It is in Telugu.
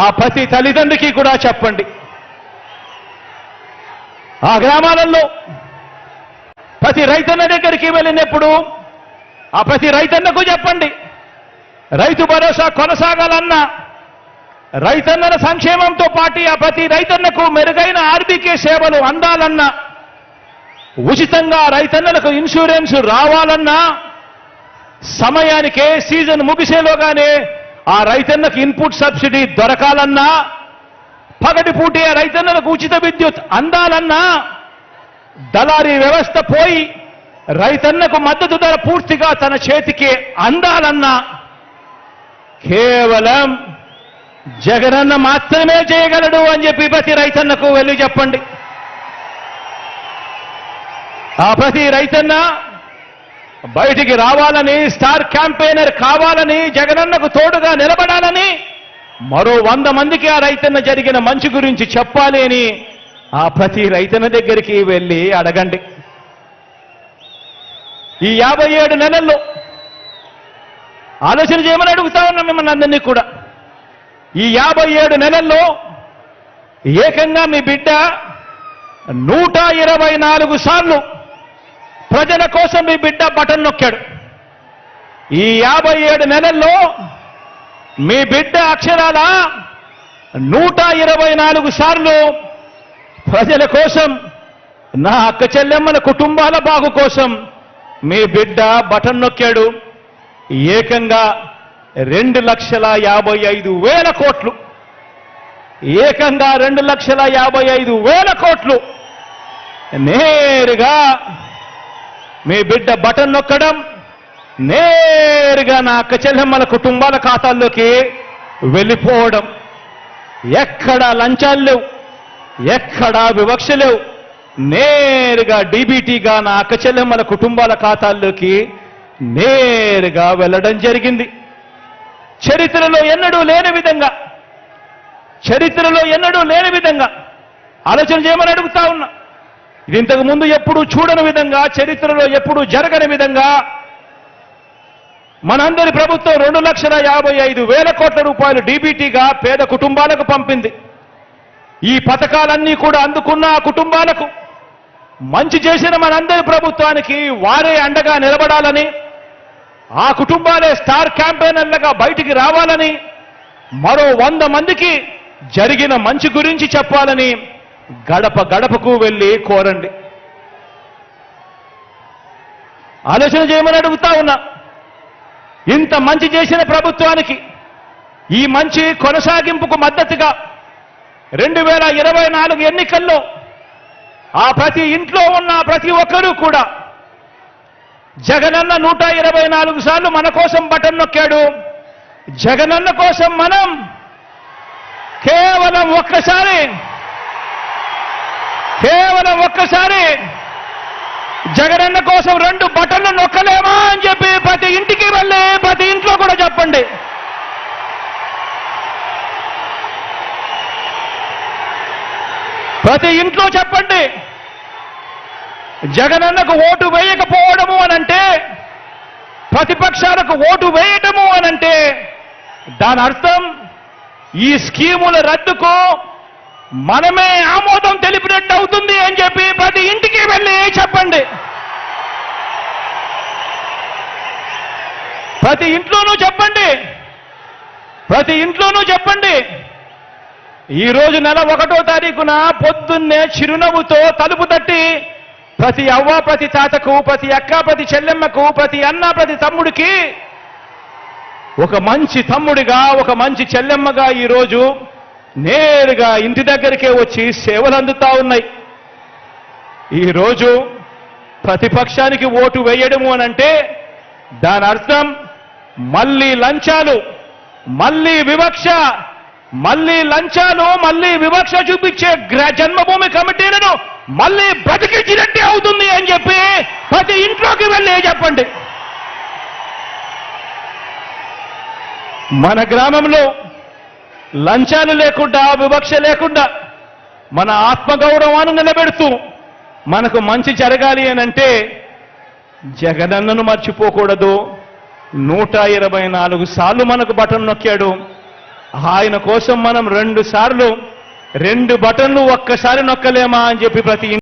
ఆ ప్రతి తల్లిదండ్రికి కూడా చెప్పండి. ఆ గ్రామాలలో ప్రతి రైతన్న దగ్గరికి వెళ్ళినప్పుడు ఆ ప్రతి రైతన్నకు చెప్పండి, రైతు భరోసా కొనసాగాలన్నా, రైతన్నల సంక్షేమంతో పాటు ఆ ప్రతి రైతన్నకు మెరుగైన ఆర్బీకే సేవలు అందాలన్నా, ఉచితంగా రైతన్నలకు ఇన్సూరెన్స్ రావాలన్నా, సమయానికే సీజన్ ముగిసేలోగానే ఆ రైతన్నకు ఇన్పుట్ సబ్సిడీ దొరకాలన్నా, పగటిపూటే ఆ రైతన్నలకు ఉచిత విద్యుత్ అందాలన్నా, దళారీ వ్యవస్థ పోయి రైతన్నకు మద్దతు ధర పూర్తిగా తన చేతికి అందాలన్నా కేవలం జగనన్న మాత్రమే చేయగలడు అని చెప్పి ప్రతి రైతన్నకు వెళ్ళి చెప్పండి. ఆ ప్రతి రైతన్న బయటికి రావాలని, స్టార్ క్యాంపెయినర్ కావాలని, జగనన్నకు తోడుగా నిలబడాలని, మరో 100 మందికి ఆ రైతన్న జరిగిన మంచి గురించి చెప్పాలి అని ఆ ప్రతి రైతన్న దగ్గరికి వెళ్ళి అడగండి. ఈ 57 నెలల్లో ఆలోచన చేయమని అడుగుతా ఉన్నాం మిమ్మల్ని అందరినీ కూడా. ఈ 57 నెలల్లో ఏకంగా మీ బిడ్డ 124 సార్లు ప్రజల కోసం మీ బిడ్డ బటన్ నొక్కాడు. ఈ 57 నెలల్లో మీ బిడ్డ అక్షరాల 124 సార్లు ప్రజల కోసం, నా అక్క చెల్లెమ్మల కుటుంబాల బాగు కోసం మీ బిడ్డ బటన్ నొక్కాడు. ఏకంగా 2,55,000 కోట్లు, ఏకంగా 2,55,000 కోట్లు నేరుగా మీ బిడ్డ బటన్ నొక్కడం, నేరుగా నా అక్క చెల్లెమ్మల కుటుంబాల ఖాతాల్లోకి వెళ్ళిపోవడం. ఎక్కడా లంచాలు లేవు, ఎక్కడా వివక్ష లేవు, నేరుగా డీబీటీగా నా అక్క చెల్లెమ్మల కుటుంబాల ఖాతాల్లోకి నేరుగా వెళ్ళడం జరిగింది. చరిత్రలో ఎన్నడూ లేని విధంగా, చరిత్రలో ఎన్నడూ లేని విధంగా ఆలోచన చేయమని అడుగుతా ఉన్నా. ఇది ఇంతకు ముందు ఎప్పుడూ చూడని విధంగా, చరిత్రలో ఎప్పుడూ జరగని విధంగా మనందరి ప్రభుత్వం 2,55,000 కోట్ల రూపాయలు డీబీటీగా పేద కుటుంబాలకు పంపింది. ఈ పథకాలన్నీ కూడా అందుకున్న ఆ కుటుంబాలకు మంచి చేసిన మనందరి ప్రభుత్వానికి వారే అండగా నిలబడాలని, ఆ కుటుంబాలే స్టార్ క్యాంపెయినర్లుగా బయటికి రావాలని, మరో 100 మందికి జరిగిన మంచి గురించి చెప్పాలని గడప గడపకు వెళ్ళి కోరండి. ఆలోచన చేయమని అడుగుతా ఉన్నా. ఇంత మంచి చేసిన ప్రభుత్వానికి ఈ మంచి కొనసాగింపుకు మద్దతుగా 2024 ఎన్నికల్లో ఆ ప్రతి ఇంట్లో ఉన్న ప్రతి ఒక్కరూ కూడా జగనన్న 124 సార్లు మన కోసం బటన్ నొక్కాడు. జగనన్న కోసం మనం కేవలం ఒక్కసారి జగనన్న కోసం 2 బటన్లు నొక్కలేమా అని చెప్పి ప్రతి ఇంటికి వెళ్ళి ప్రతి ఇంట్లో కూడా చెప్పండి. ప్రతి ఇంట్లో చెప్పండి. జగనన్నకు ఓటు వేయకపోవడము అనంటే, ప్రతిపక్షాలకు ఓటు వేయటము అనంటే దాని అర్థం ఈ స్కీముల రద్దుకు మనమే ఆమోదం తెలిపినట్టు అవుతుంది అని చెప్పి ప్రతి ఇంటికి వెళ్ళి చెప్పండి. ప్రతి ఇంట్లోనూ చెప్పండి. ప్రతి ఇంట్లోనూ చెప్పండి. ఈరోజు నెల 1వ తారీఖున పొద్దున్నే చిరునవ్వుతో తలుపు తట్టి ప్రతి అవ్వ, ప్రతి తాతకు, ప్రతి అక్క, ప్రతి చెల్లెమ్మకు, ప్రతి అన్న, ప్రతి తమ్ముడికి ఒక మంచి తమ్ముడిగా, ఒక మంచి చెల్లెమ్మగా ఈరోజు నేరుగా ఇంటి దగ్గరికే వచ్చి సేవలు అందుతా ఉన్నాయి. ఈరోజు ప్రతిపక్షానికి ఓటు వేయడము అనంటే దాని అర్థం మళ్ళీ లంచాలు, మళ్ళీ వివక్ష, మళ్ళీ వివక్ష చూపించే జన్మభూమి కమిటీలను మళ్ళీ బ్రతికించినట్టే అవుతుంది అని చెప్పి ప్రతి ఇంట్లోకి వెళ్ళి చెప్పండి. మన గ్రామంలో లంచాలు లేకుండా, వివక్ష లేకుండా మన ఆత్మగౌరవాన్ని నిలబెడుతూ మనకు మంచి జరగాలి అనంటే జగనన్నను మర్చిపోకూడదు. 124 సార్లు మనకు బటన్ నొక్కాడు. ఆయన కోసం మనం 2 సార్లు 2 బటన్లు ఒక్కసారి నొక్కలేమా అని చెప్పి ప్రతి